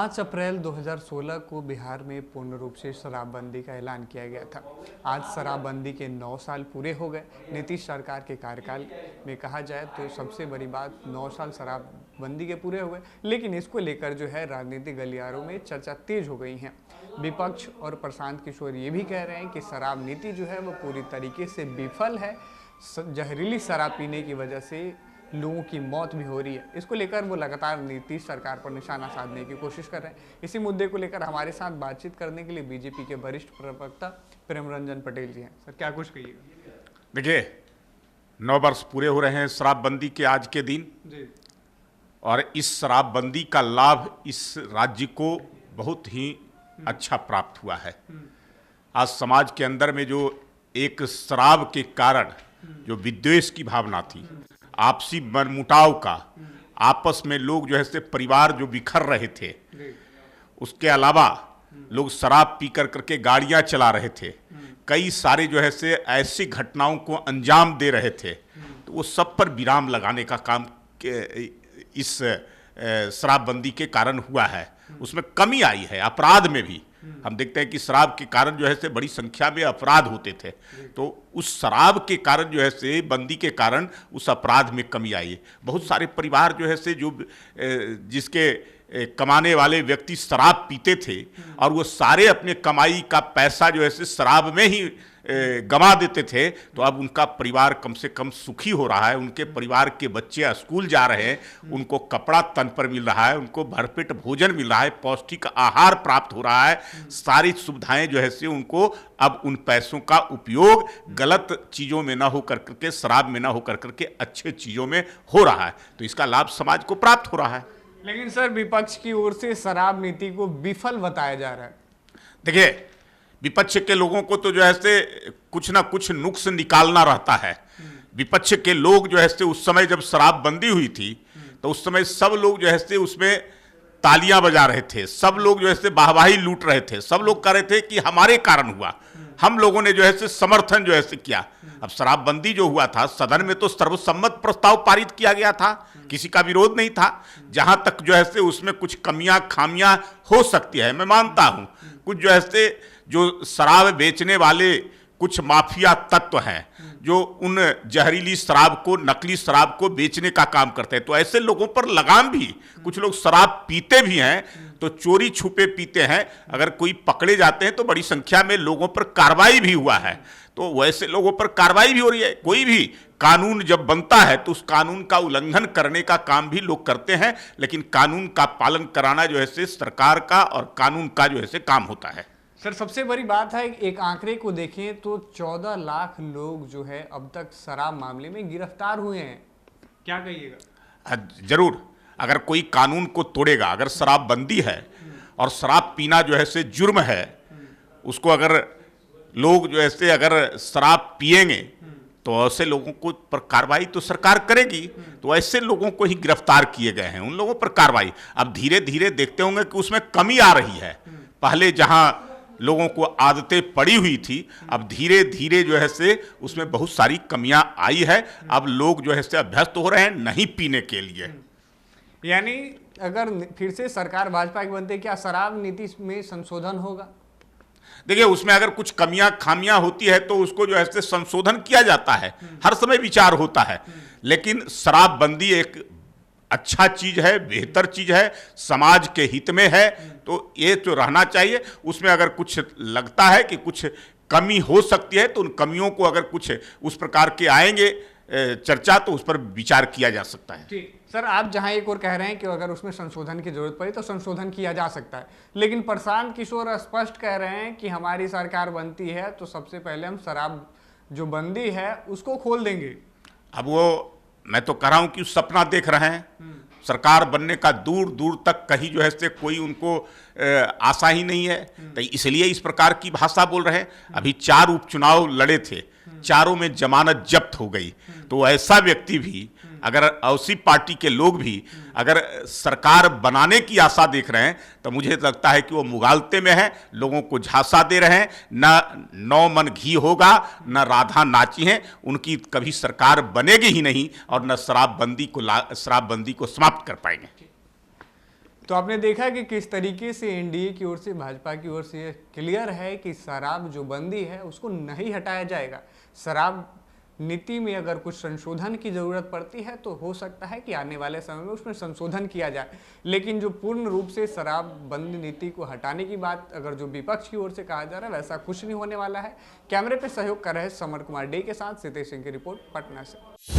5 अप्रैल 2016 को बिहार में पूर्ण रूप से शराबबंदी का ऐलान किया गया था। आज शराबबंदी के 9 साल पूरे हो गए। नीतीश सरकार के कार्यकाल में कहा जाए तो सबसे बड़ी बात 9 साल शराबबंदी के पूरे हुए, लेकिन इसको लेकर जो है राजनीतिक गलियारों में चर्चा तेज हो गई है। विपक्ष और प्रशांत किशोर ये भी कह रहे हैं कि शराब नीति जो है वो पूरी तरीके से विफल है। जहरीली शराब पीने की वजह से लोगों की मौत भी हो रही है। इसको लेकर वो लगातार नीतीश सरकार पर निशाना साधने की कोशिश कर रहे हैं। इसी मुद्दे को लेकर हमारे साथ बातचीत करने के लिए बीजेपी के वरिष्ठ प्रवक्ता प्रेमरंजन पटेल जी हैं। सर, क्या कुछ कहिएगा? देखिए, 9 वर्ष पूरे हो रहे हैं शराबबंदी के आज के दिन जी। और इस शराबबंदी का लाभ इस राज्य को बहुत ही अच्छा प्राप्त हुआ है। आज समाज के अंदर में जो एक शराब के कारण जो विद्वेष की भावना थी, आपसी मनमुटाव का, आपस में लोग जो है से परिवार जो बिखर रहे थे, उसके अलावा लोग शराब पी कर करके गाड़ियां चला रहे थे, कई सारे जो है से ऐसी घटनाओं को अंजाम दे रहे थे, तो वो सब पर विराम लगाने का काम इस शराबबंदी के कारण हुआ है। उसमें कमी आई है अपराध में भी। हम देखते हैं कि शराब के कारण जो है से बड़ी संख्या में अपराध होते थे, तो उस शराब के कारण जो है से बंदी के कारण उस अपराध में कमी आई है। बहुत सारे परिवार जो है से जो जिसके कमाने वाले व्यक्ति शराब पीते थे और वो सारे अपने कमाई का पैसा जो है से शराब में ही गंवा देते थे, तो अब उनका परिवार कम से कम सुखी हो रहा है। उनके परिवार के बच्चे स्कूल जा रहे हैं, उनको कपड़ा तन पर मिल रहा है, उनको भरपेट भोजन मिल रहा है, पौष्टिक आहार प्राप्त हो रहा है, सारी सुविधाएं जो है से उनको अब उन पैसों का उपयोग गलत चीज़ों में ना हो करके, शराब में ना हो करके अच्छे चीज़ों में हो रहा है। तो इसका लाभ समाज को प्राप्त हो रहा है। लेकिन सर, विपक्ष की ओर से शराब नीति को विफल बताया जा रहा है। देखिए, विपक्ष के लोगों को तो जो है से कुछ ना कुछ नुक्स निकालना रहता है। विपक्ष के लोग जो है से उस समय जब शराबबंदी हुई थी तो उस समय सब लोग जो है से उसमें तालियां बजा रहे थे, सब लोग जो है से वाहवाही लूट रहे थे, सब लोग कह रहे थे कि हमारे कारण हुआ। हम लोगों ने जो है से समर्थन जो है से किया। अब शराबबंदी जो हुआ था, सदन में तो सर्वसम्मत प्रस्ताव पारित किया गया था, किसी का विरोध नहीं था। जहां तक जो है से उसमें कुछ कमियां खामियां हो सकती है, मैं मानता हूं। कुछ जो है से जो शराब बेचने वाले कुछ माफिया तत्व हैं जो उन जहरीली शराब को, नकली शराब को बेचने का काम करते हैं, तो ऐसे लोगों पर लगाम भी। कुछ लोग शराब पीते भी हैं तो चोरी छुपे पीते हैं, अगर कोई पकड़े जाते हैं तो बड़ी संख्या में लोगों पर कार्रवाई भी हुआ है। तो वैसे लोगों पर कार्रवाई भी हो रही है। कोई भी कानून जब बनता है तो उस कानून का उल्लंघन करने का काम भी लोग करते हैं, लेकिन कानून का पालन कराना जो है से सरकार का और कानून का जो है से काम होता है। सर, सबसे बड़ी बात है, एक आंकड़े को देखें तो 14 लाख लोग जो है अब तक शराब मामले में गिरफ्तार हुए हैं। क्या कहिएगा? जरूर, अगर कोई कानून को तोड़ेगा, अगर शराबबंदी है और शराब पीना जो है से जुर्म है, उसको अगर लोग जो है से अगर शराब पिएंगे तो ऐसे लोगों को पर कार्रवाई तो सरकार करेगी। तो ऐसे लोगों को ही गिरफ्तार किए गए हैं, उन लोगों पर कार्रवाई। अब धीरे धीरे देखते होंगे कि उसमें कमी आ रही है। पहले जहां लोगों को आदतें पड़ी हुई थी, अब धीरे धीरे जो है से उसमें बहुत सारी कमियां आई है। अब लोग जो है से अभ्यस्त हो रहे हैं नहीं पीने के लिए। यानी अगर फिर से सरकार भाजपा की बनती है, क्या शराब नीति में संशोधन होगा? देखिए, उसमें अगर कुछ कमियां खामियां होती है तो उसको जो है से संशोधन किया जाता है, हर समय विचार होता है। लेकिन शराबबंदी एक अच्छा चीज है, बेहतर चीज है, समाज के हित में है, तो ये तो रहना चाहिए। उसमें अगर कुछ लगता है कि कुछ कमी हो सकती है तो उन कमियों को अगर कुछ उस प्रकार के आएंगे चर्चा, तो उस पर विचार किया जा सकता है। ठीक सर, आप जहां एक और कह रहे हैं कि अगर उसमें संशोधन की जरूरत पड़ी तो संशोधन किया जा सकता है, लेकिन प्रशांत किशोर स्पष्ट कह रहे हैं कि हमारी सरकार बनती है तो सबसे पहले हम शराब जो बंदी है उसको खोल देंगे। अब वो मैं तो कह रहा हूं कि सपना देख रहे हैं। सरकार बनने का दूर दूर तक कहीं जो है से कोई उनको आशा ही नहीं है, तो इसलिए इस प्रकार की भाषा बोल रहे हैं। अभी 4 उपचुनाव लड़े थे, चारों में जमानत जब्त हो गई। तो ऐसा व्यक्ति भी, अगर उसी पार्टी के लोग भी अगर सरकार बनाने की आशा देख रहे हैं, तो मुझे लगता है कि वो मुगालते में है, लोगों को झांसा दे रहे हैं। न 9 मन घी होगा, न राधा नाची हैं, उनकी कभी सरकार बनेगी ही नहीं, और न शराबबंदी को समाप्त कर पाएंगे। तो आपने देखा कि किस तरीके से एनडीए की ओर से, भाजपा की ओर से क्लियर है कि शराब जो बंदी है उसको नहीं हटाया जाएगा। शराब नीति में अगर कुछ संशोधन की ज़रूरत पड़ती है तो हो सकता है कि आने वाले समय में उसमें संशोधन किया जाए, लेकिन जो पूर्ण रूप से शराब बंदी नीति को हटाने की बात अगर जो विपक्ष की ओर से कहा जा रहा है वैसा कुछ नहीं होने वाला है। कैमरे पे सहयोग कर रहे समर कुमार डे के साथ सितेश सिंह की रिपोर्ट पटना से।